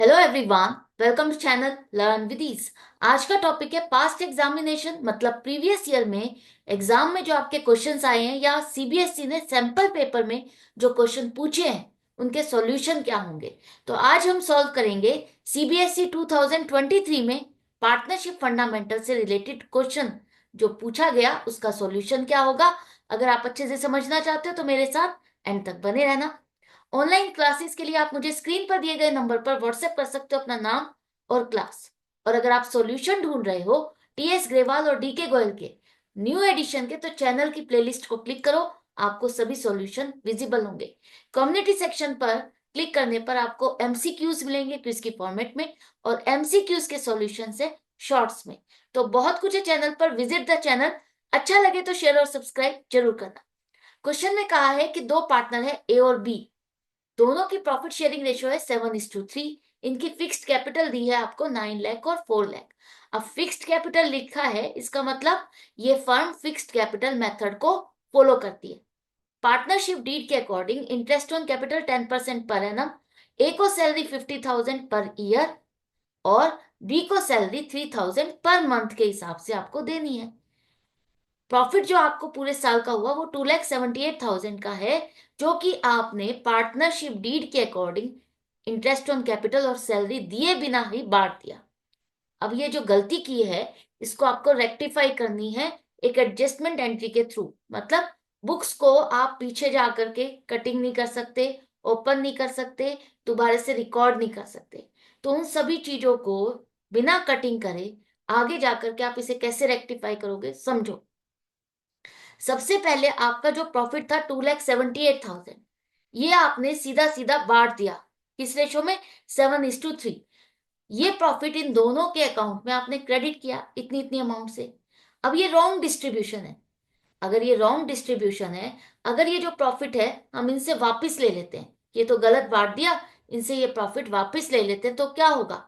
Hello everyone, welcome to channel learn with ease. आज का topic है पास्ट एग्जामिनेशन, मतलब प्रीवियस ईयर में एग्जाम में जो आपके क्वेश्चंस आए हैं या सीबीएसई ने सैंपल पेपर में जो क्वेश्चन पूछे हैं उनके सॉल्यूशन क्या होंगे। तो आज हम सॉल्व करेंगे सीबीएसई 2023 में पार्टनरशिप फंडामेंटल से रिलेटेड क्वेश्चन जो पूछा गया उसका सॉल्यूशन क्या होगा। अगर आप अच्छे से समझना चाहते हो तो मेरे साथ एंड तक बने रहना। ऑनलाइन क्लासेस के लिए आप मुझे स्क्रीन पर दिए गए नंबर पर व्हाट्सएप कर सकते हो अपना नाम और क्लास। और अगर आप सॉल्यूशन ढूंढ रहे हो टीएस ग्रेवाल और डीके गोयल के न्यू एडिशन के, तो चैनल की प्लेलिस्ट को क्लिक करो, आपको सभी सॉल्यूशन विजिबल होंगे। कम्युनिटी सेक्शन पर क्लिक करने पर आपको एमसीक्यूज मिलेंगे क्विज की फॉर्मेट में, और एमसीक्यूज के सॉल्यूशन से शॉर्ट्स में। तो बहुत कुछ है चैनल पर, विजिट द चैनल। अच्छा लगे तो शेयर और सब्सक्राइब जरूर करना। क्वेश्चन में कहा है कि दो पार्टनर है ए और बी, दोनों की प्रॉफिट शेयरिंग रेशियो है 7:3। इनकी फिक्स्ड कैपिटल दी है आपको 9 लाख और 4 लाख। अब फिक्स्ड कैपिटल लिखा है, इसका मतलब ये फर्म फिक्स्ड कैपिटल मेथड को फॉलो करती है। पार्टनरशिप डीड के according interest on capital 10% per annum. ए को सैलरी 50,000 पर ईयर और बी को सैलरी 3,000 पर मंथ के हिसाब से आपको देनी है। प्रॉफिट जो आपको पूरे साल का हुआ वो 2,78,000 का है, जो कि आपने पार्टनरशिप डीड के अकॉर्डिंग इंटरेस्ट ऑन कैपिटल और सैलरी दिए बिना ही बांट दिया। अब ये जो गलती की है इसको आपको रेक्टिफाई करनी है एक एडजस्टमेंट एंट्री के थ्रू। मतलब बुक्स को आप पीछे जा करके कटिंग नहीं कर सकते, ओपन नहीं कर सकते, दोबारा से रिकॉर्ड नहीं कर सकते। तो उन सभी चीजों को बिना कटिंग करे आगे जाकर के आप इसे कैसे रेक्टिफाई करोगे, समझो। सबसे पहले आपका जो प्रॉफिट था 2,78,000, ये आपने सीधा सीधा बांट दिया किस रेशो में, 7:3। ये प्रॉफिट इन दोनों के अकाउंट में आपने क्रेडिट किया इतनी इतनी अमाउंट से। अब ये रॉन्ग डिस्ट्रीब्यूशन है। अगर ये रॉन्ग डिस्ट्रीब्यूशन है, अगर ये जो प्रॉफिट है हम इनसे वापस ले लेते हैं, ये तो गलत बांट दिया, इनसे ये प्रॉफिट वापस ले लेते हैं, तो क्या होगा।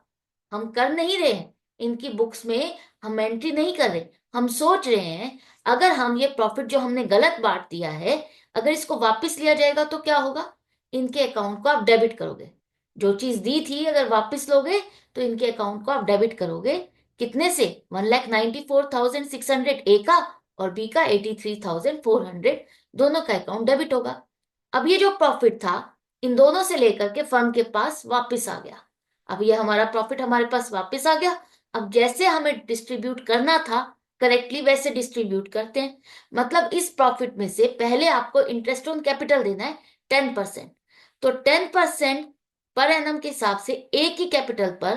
हम कर नहीं रहे हैं, इनकी बुक्स में हम एंट्री नहीं कर रहे, हम सोच रहे हैं अगर हम ये प्रॉफिट जो हमने गलत बांट दिया है, अगर इसको वापस लिया जाएगा तो क्या होगा। इनके अकाउंट को आप डेबिट करोगे। जो चीज दी थी अगर वापस लोगे तो इनके अकाउंट को आप डेबिट करोगे। कितने से, 1,94,600 ए का और बी का 83,400, दोनों का अकाउंट डेबिट होगा। अब ये जो प्रॉफिट था इन दोनों से लेकर के फर्म के पास वापस आ गया। अब ये हमारा प्रॉफिट हमारे पास वापस आ गया। अब जैसे हमें डिस्ट्रीब्यूट करना था करेक्टली वैसे डिस्ट्रीब्यूट करते हैं। मतलब इस प्रॉफिट में से पहले आपको इंटरेस्ट ऑन कैपिटल देना है 10%। तो 10% पर एनम के हिसाब से एक ही कैपिटल पर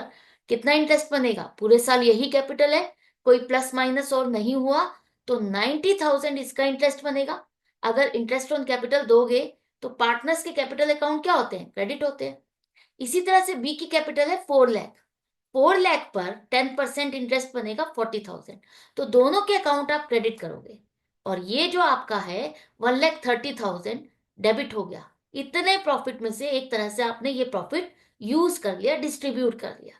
कितना इंटरेस्ट बनेगा, पूरे साल यही कैपिटल है, कोई प्लस माइनस और नहीं हुआ, तो 90,000 इसका इंटरेस्ट बनेगा। अगर इंटरेस्ट ऑन कैपिटल दोगे तो पार्टनर्स के कैपिटल अकाउंट क्या होते हैं, क्रेडिट होते हैं। इसी तरह से बी की कैपिटल है 4 लाख। 4 लाख पर 10% इंटरेस्ट बनेगा 40,000। तो दोनों के अकाउंट आप क्रेडिट करोगे, और ये जो आपका है 1,30,000 डेबिट हो गया। इतने प्रॉफिट में से एक तरह से आपने ये प्रॉफिट यूज कर लिया, डिस्ट्रीब्यूट कर लिया।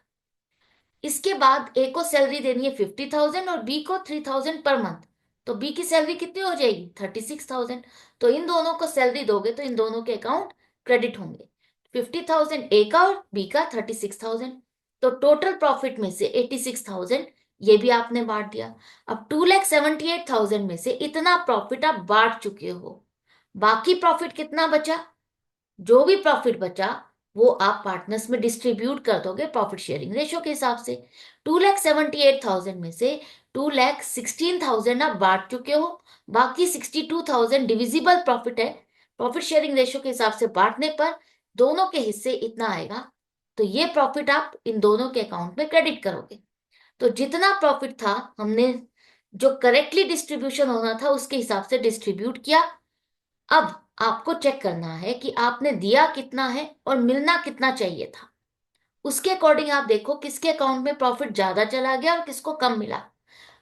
इसके बाद ए को सैलरी देनी है 50,000 और बी को 3,000 पर मंथ। तो बी की सैलरी कितनी हो जाएगी, 36,000। तो इन दोनों को सैलरी दोगे तो इन दोनों के अकाउंट क्रेडिट होंगे, 50,000 ए का और बी का 36,000। तो टोटल प्रॉफिट में से 86,000 ये भी आपने बांट दिया। अब 2,78,000 में से इतना प्रॉफिट आप बांट चुके हो। बाकी प्रॉफिट कितना बचा, जो भी प्रॉफिट बचा वो आप पार्टनर्स में डिस्ट्रीब्यूट कर दोगे प्रॉफिट शेयरिंग रेशियो के हिसाब से। 2,78,000 में से 2,16,000 आप बांट चुके हो। बाकी 62,000 डिविजिबल प्रॉफिट है, प्रॉफिट शेयरिंग रेशियो के हिसाब से बांटने पर दोनों के हिस्से इतना आएगा। तो ये प्रॉफिट आप इन दोनों के अकाउंट में क्रेडिट करोगे। तो जितना प्रॉफिट था हमने जो करेक्टली डिस्ट्रीब्यूशन होना था उसके हिसाब से डिस्ट्रीब्यूट किया। अब आपको चेक करना है कि आपने दिया कितना है और मिलना कितना चाहिए था। उसके अकॉर्डिंग आप देखो किसके अकाउंट में प्रॉफिट ज्यादा चला गया और किसको कम मिला।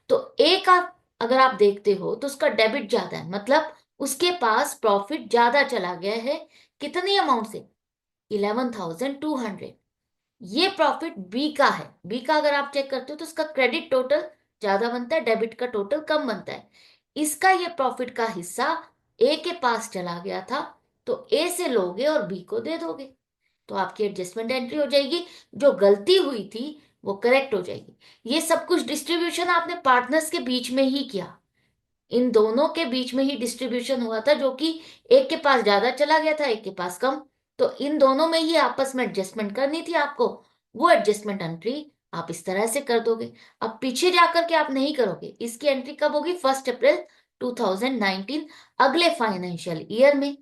तो ए का अगर आप देखते हो तो उसका डेबिट ज्यादा है, मतलब उसके पास प्रॉफिट ज्यादा चला गया है। कितनी अमाउंट से, 11,200। ये प्रॉफिट बी का है। बी का अगर आप चेक करते हो तो उसका क्रेडिट टोटल ज्यादा बनता है, डेबिट का टोटल कम बनता है। इसका ये प्रॉफिट का हिस्सा ए के पास चला गया था, तो ए से लोगे और बी को दे दोगे। तो आपकी एडजस्टमेंट एंट्री हो जाएगी, जो गलती हुई थी वो करेक्ट हो जाएगी। ये सब कुछ डिस्ट्रीब्यूशन आपने पार्टनर्स के बीच में ही किया, इन दोनों के बीच में ही डिस्ट्रीब्यूशन हुआ था, जो कि एक के पास ज्यादा चला गया था, एक के पास कम। तो इन दोनों में ही आपस में एडजस्टमेंट करनी थी आपको। वो एडजस्टमेंट एंट्री आप इस तरह से कर दोगे। अब पीछे जाकर के आप नहीं करोगे, इसकी एंट्री कब होगी? 1 अप्रैल 2019, अगले फाइनेंशियल ईयर में।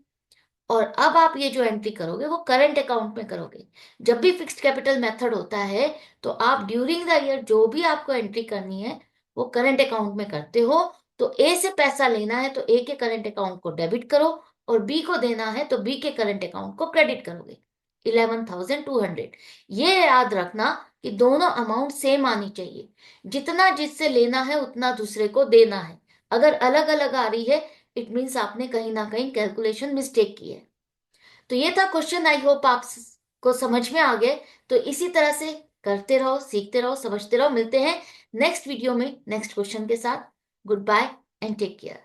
और अब आप ये जो एंट्री करोगे वो करंट अकाउंट में करोगे। जब भी फिक्स्ड कैपिटल मेथड होता है तो आप ड्यूरिंग द ईयर जो भी आपको एंट्री करनी है वो करंट अकाउंट में करते हो। तो ए से पैसा लेना है तो ए के करंट अकाउंट को डेबिट करो, और बी को देना है तो बी के करंट अकाउंट को क्रेडिट करोगे। 11,200। ये याद रखना कि दोनों अमाउंट सेम आनी चाहिए, जितना जिससे लेना है उतना दूसरे को देना है। अगर अलग अलग आ रही है, इट मीन्स आपने कहीं ना कहीं कैलकुलेशन मिस्टेक की है। तो ये था क्वेश्चन, आई होप आपको समझ में आ गए। तो इसी तरह से करते रहो, सीखते रहो, समझते रहो। मिलते हैं नेक्स्ट वीडियो में नेक्स्ट क्वेश्चन के साथ। Good bye and take care.